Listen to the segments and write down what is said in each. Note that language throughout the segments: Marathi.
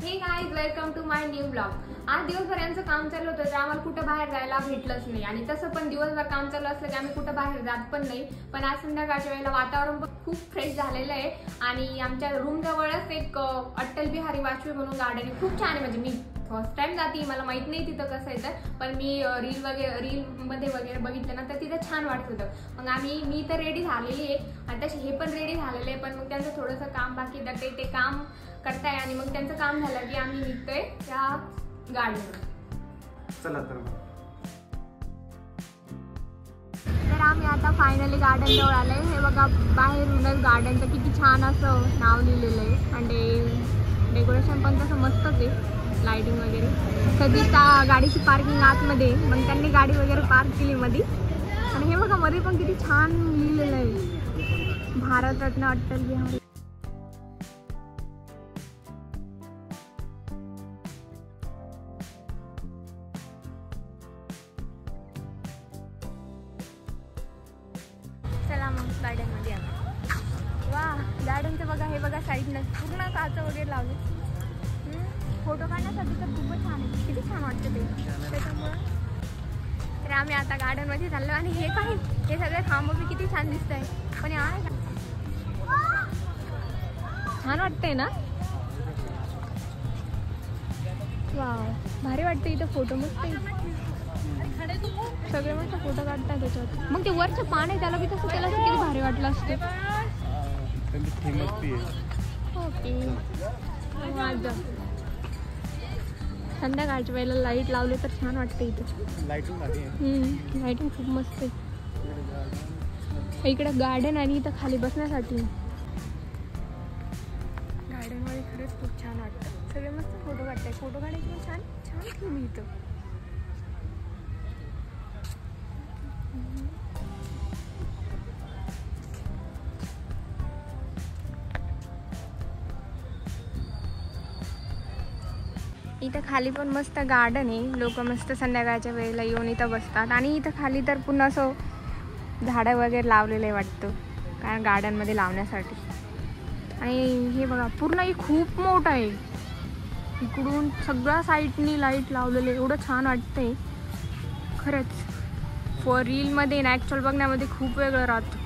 हे guys, welcome to my new blog. आज दिवसभर यांचं काम चालू होतं तर आम्हाला कुठं बाहेर जायला भेटलंच नाही. आणि तसं पण दिवसभर काम चालू असलं की आम्ही कुठं बाहेर जात पण नाही. पण आज संध्याकाळच्या वेळेला वातावरण पण खूप फ्रेश झालेलं आहे. आणि आमच्या रूम जवळच एक अटल बिहारी वाजपेयी म्हणून गार्डन आहे. खूप छान आहे. म्हणजे मी फर्स्ट टाइम जाते, मला माहित नाही तिथं कसं आहे तर, पण मी रीलमध्ये वगैरे बघितलं ना तर तिथं छान वाटत होतं. मग मी तर रेडी झालेली आहे आणि तसे हे पण रेडी झालेले आहे. पण मग त्यांचं थोडंसं काम बाकी आहे, ते काम करताय आणि मग त्यांचं काम झालं की आम्ही निघतोय त्या गार्डनवर. चला तर आम्ही आता फायनली गार्डन जवळ आलोय. हे बघा, बाहेरूनच गार्डनचं किती छान असं नाव लिहिलेलं आहे आणि डेकोरेशन पण तसं मस्तच आहे. लाइटिंग वगैरे. कधीच गाडीची पार्किंग आतमध्ये, मग त्यांनी गाडी वगैरे पार्क केली मध्ये. आणि हे बघा, मध्ये पण किती छान लिहिलेलं आहे, भारतरत्न अटल बिहारी. चला मग गार्डन मध्ये आलो. वा, गार्डनचं बघा, हे बघा साईडनं पूर्ण काच वगैरे लावले. फोटो काढण्यासाठी तर खूपच छान आहे. किती छान वाटतं ते. त्याच्यामुळं तर आम्ही आता गार्डन मध्ये चाललो. आणि हे काय, हे सगळे थांबवले किती छान दिसत आहे. पण आहे छान वाटतंय ना. वाव, भारी वाटतं इथं. फोटो मस्त आहे, सगळे मस्त फोटो काढतात त्याच्यावर. मग ते वरचं पान आहे त्याला बी तसं केलं असं किती भारी वाटलं असतं. ओके, संध्याकाळच्या वेळेला लाईट लावले तर छान वाटते इथं. लाईटिंग खूप मस्त आहे. इकडे गार्डन आणि इथं खाली बसण्यासाठी. गार्डन मध्ये खरंच खूप छान वाटतं. सगळे मस्त फोटो काढताय. फोटो काढायची पण छान छान ठेवली इथं. इथं खाली पण मस्त गार्डन आहे. लोक मस्त संध्याकाळच्या वेळेला येऊन इथं बसतात. आणि इथं खाली तर पुन्हा असं झाडं वगैरे लावलेलं आहे वाटतं, कारण गार्डनमध्ये लावण्यासाठी. आणि हे बघा, पूर्ण हे खूप मोठं आहे. इकडून सगळ्या साईडनी लाईट लावलेलं आहे. एवढं छान वाटतंय खरंच. रीलमध्ये ना ॲक्च्युअल बघण्यामध्ये खूप वेगळं राहतं.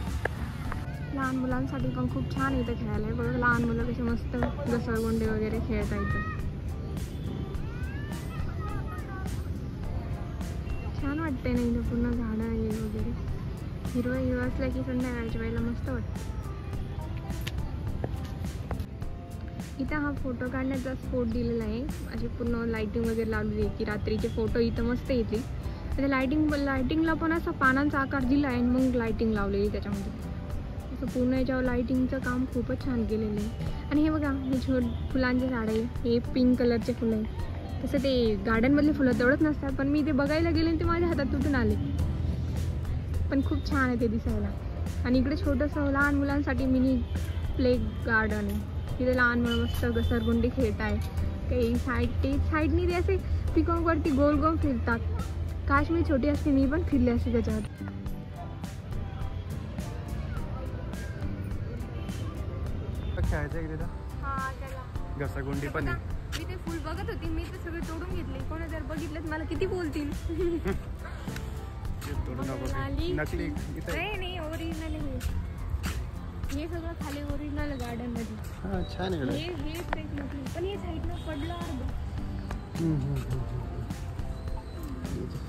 लहान मुलांसाठी पण खूप छान इथं खेळायला आहे. बघा, लहान मुलं कसे मस्त घसरगुंडे वगैरे खेळता इथं. छान वाटतंय ना इथं. पूर्ण झाडं आहे वगैरे, हिरवं असलं की संध्याकाळच्या वेळेला मस्त वाटतं. इथं हा फोटो काढण्याचा स्पॉट दिलेला आहे. अशी पूर्ण लाईटिंग वगैरे लावलेली आहे की रात्रीचे फोटो इथं मस्त येतील. आणि लाईटिंगला पण असं पानांचा आकार दिला आहे आणि मग लाईटिंग लावलेली त्याच्यामध्ये. असं पूर्ण याच्यावर लाईटिंगचं काम खूपच छान केलेलं आहे. आणि हे बघा, हे फुलांचे झाड आहे. हे पिंक कलरचे फुलं आहे. तसं ते गार्डनमधले फुलं तेवढंच नसतात, पण मी ते बघायला गेले आणि ते माझ्या हातात तुटून आले. पण खूप छान आहे ते दिसायला. आणि इकडे छोटंसं लहान मुलांसाठी मिनी प्ले गार्डन आहे. तिथे लहान मुलं मस्त घसरगुंडी खेळत आहे. काही साईडनी ते असे पिकॉकवरती गोल गोल फिरतात. काश मी छोटी असते, मी पण फिरले असते त्याच्यावर. खेळायचं घसरगुंडी पण आहे. मी ते फुल बघत होती, मी ते सगळे तोडून घेतले. कोणी जर बघितलं मला किती बोलतील. नाही, ओरिजिनल आहे हे सगळं. खाली ओरिजिनल गार्डन मध्ये छान आहे. हे पण हे साईडनं पडलं अर्ध.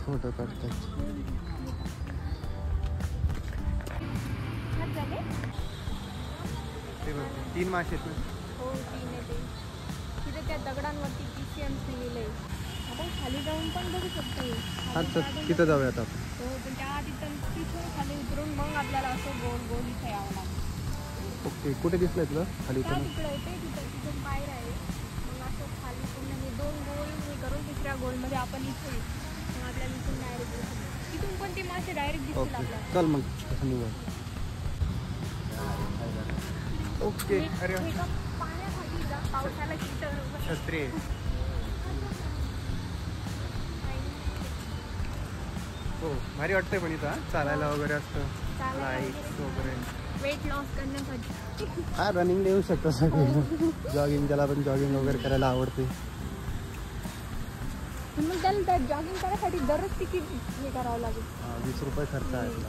फोटो काढतात. तीन मासे आहेत ना. हो, 3 आहे ते. तिथे त्या दगडांवरती PCMC लिहिलंय. आपण खाली जाऊन पण बघू शकतो. तिथं जाऊयात आपण. हो, पण त्या तिथून खाली उतरून मग आपल्याला असं गोल गोल इथे यावं लागतं. ओके, कुठे दिसलंय तुला खाली? तिथून पायऱ्या आहे. मग असं खाली पूर्ण हे 2 गोल हे करून तिसऱ्या गोलमध्ये आपण इथे मग आपल्याला इथून डायरेक्ट दिसतो. इथून पण ते मासे डायरेक्ट दिसतील आपल्याला. चल मग तसं निघू. ओके. अरे पाण्यासाठी जा, पावसाला छत्री. हो, भारी वाटतंय पण इथं चालायला वगैरे असतं. लाईट्स वगैरे. वेट लॉस करण्यासाठी. हा रनिंग येऊ शकतो सगळं. जॉगिंग, ज्याला पण जॉगिंग वगैरे करायला आवडते. मग त्याला जॉगिंग करायसाठी दररोज तिकीट हे करावं लागेल. 20 रुपये खर्च आहे तुला.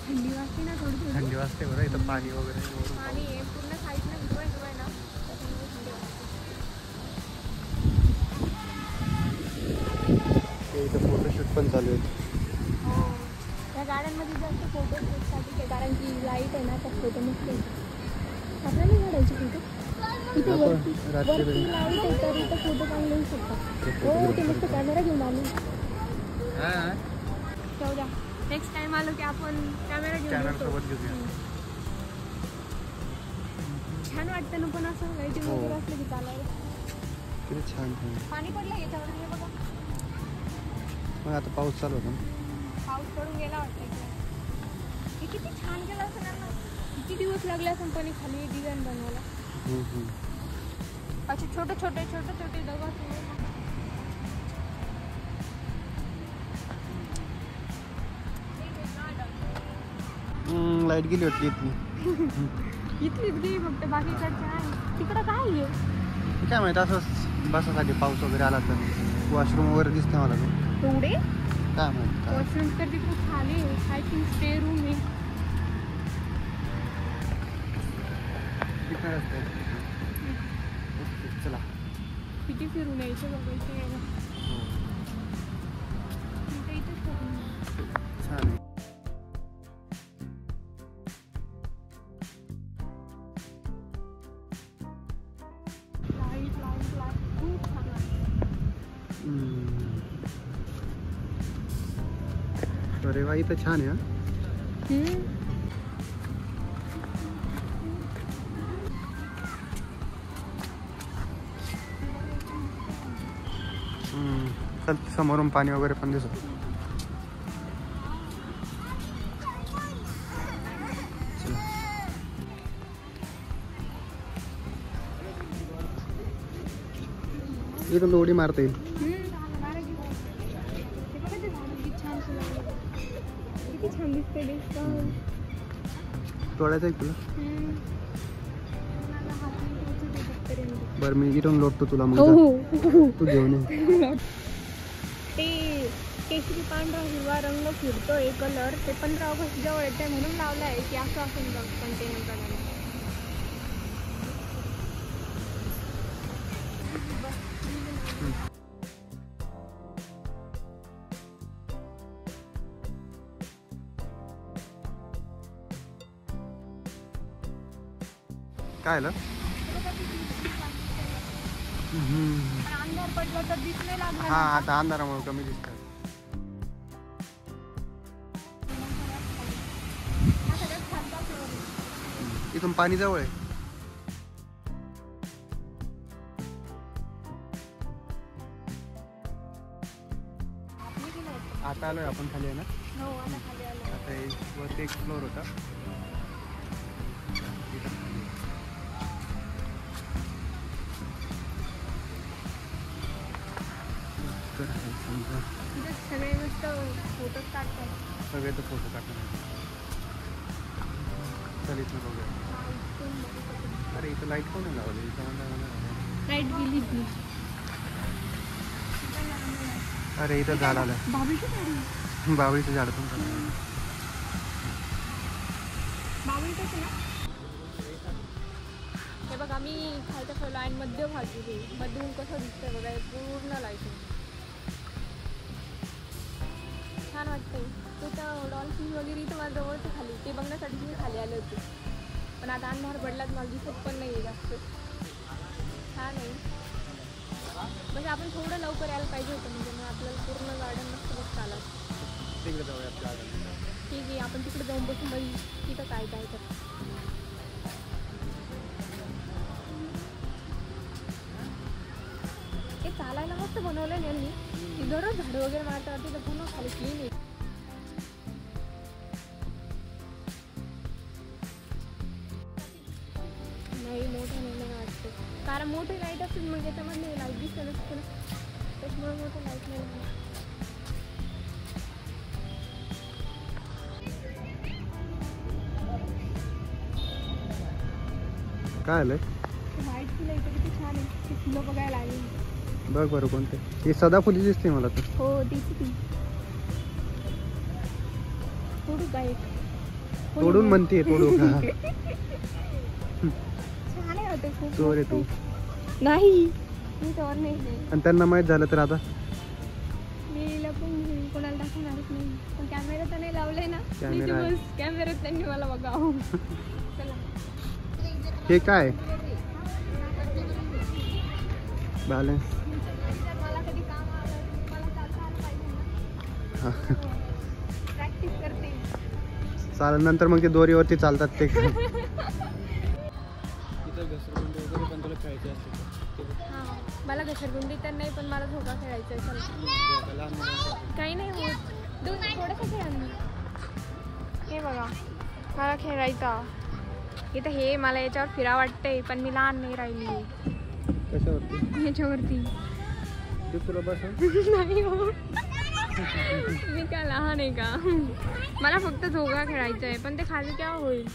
थंडी वाजते ना थोडी थोडी. थंडी वाजते बरं. इथं पाणी वगैरे पाणी आहे पूर्ण साईडला हिरवं हिरवं आहे ना, त्याच्यामुळे थंडी वाजते. इथं फोटोशूट पण चालू आहे. हो, या गाड्यांमध्ये जास्त फोटो शूटसाठी आहे, कारण की लाईट आहे ना, तर फोटो नसते. आपल्याला नाही काढायचे फोटो. इथे वरती लाईट आहे तर इथं फोटो चांगले येऊ शकतात. हो, ते मस्त कॅमेरा घेऊन आलो. जाऊ द्या, नेक्स्ट टाइम आलो की आपण कॅमेरा घेऊन येतो. छान वाटतं ना पण असं लाईटिंग वगैरे असलं की चालायला. किती छान. पाणी पडलं याच्यावर, हे बघा. मग आता पाऊस चालू होता. पाऊस पडून गेला वाटतं. हे किती छान केलं असं ना. किती दिवस लागले असं पण खाली डिझाईन बनवायला. अच्छा, छोटे छोटे दगड. लाईट गेली होती इथलीच गेली फक्त, बाकीकडच्या आहे. तिकडं काय आहे काय माहिती. असं बसासाठी पाऊस वगैरे आला तर वॉशरूम वगैरे दिसते मला. तेवढे काय माहिती. वॉशरूम तर तिकडे खाली आय थिंक स्टे रूम आहे. चला किती फिरून यायचं बघायचं यायला. छान आहे. खूप छान अरे वा, इथं छान आहे. चल, समोरून पाणी वगैरे पण दिसत. इथून उडी मारता येईल. किती छान दिसते. तोडायचं आहे तुला. बरं, मी इथून लोटतो तुला. मग तू घेऊन ये. ते केशरी पांढरा हिरवा रंग फिरतोय कलर, ते 15 ऑगस्ट जवळ येते म्हणून लावला आहे की असं असेल कंटेनर करायला. काय आलं. अंधार पडला तर दिसले लागला. हा, आता अंधारामुळे कमी दिसतात. इथून पाणी जवळ आहे. आता आलोय आपण खाली आहे ना. हो, आता खाली आलो. आता वरती एक फ्लोर होता. सगळे मस्त फोटो काढतात. सगळे तर फोटो काढतात. चल इथून बघूया. अरे इथं लाईट कोण लावली. लाईट गेली ती. अरे इथं झाड आलं. बाबळीचं झाड पण झालं. बाबळी कसं ना. हे बघा, मी खायचं ठेवलं आणि मध्य भाजी हे मधून कसं दिसतंय बघा. पूर्ण लाईटिंग छान वाटते. तिथं डॉल्फिन वगैरे इथं माझ्या जवळचं खाली ते बघण्यासाठी मी खाली आले होते. पण आता अंधार पडलात मला दिसत पण नाही आहे जास्त. छान आहे. म्हणजे आपण थोडं लवकर यायला पाहिजे होतं, म्हणजे मग आपल्याला पूर्ण गार्डन मस्त बघता आलं. तिकडे जाऊया. ठीक आहे, आपण तिकडे जाऊन बसून बघू तिथं काय काय तर. हे चालायला मस्त बनवलं नाही यांनी. दररोज झाडं वगैरे मारतात तिथं पूर्ण खाली क्लीन आहे. नाही मोठं नाही वाटतं, कारण मोठे लाईट असेल मग त्याच्यामध्ये लाईट दिसत नसतं ना, त्याच्यामुळे मोठं लाईट नाही. काय आलंय? व्हाईट फुलं इथे किती छान आहे. ते फुलं बघायला आली. बघ बरं कोणते. ही सदाफुली दिसते मला तर. हो तीच ती. तोडू का एक? तोडून म्हणते तोडू का? छान आहे वाटत खूप. चोर आहे तू. नाही मी चोर नाही. आणि त्यांना माहित झालं तर आता मी लपून घेईन, कोणाला दाखवणारच नाही. पण कॅमेरा तर नाही लावलाय ना. कॅमेरा आहे. बस कॅमेऱ्यात त्यांनी मला बघावं. चला. हे काय बॅलन्स? मला कधी काम आलं मला चालता आलं पाहिजे ना. प्रॅक्टिस करते. चालेल. नंतर मग ते दोरीवरती चालतात ते. हां मला घसरगुंडी तर नाही, पण मला झोका खेळायचा आहे. काही नाही होत. थोडंसं खेळा मी. हे बघा मला खेळायचा इथं. हे मला याच्यावर फिरा वाटतंय, पण मी लहान नाही राहिली. कशावरती? याच्यावरती तुला बस. नाही हो. मी काय लहान आहे का? मला फक्त झोका खेळायचा आहे, पण ते खाली काय होईल.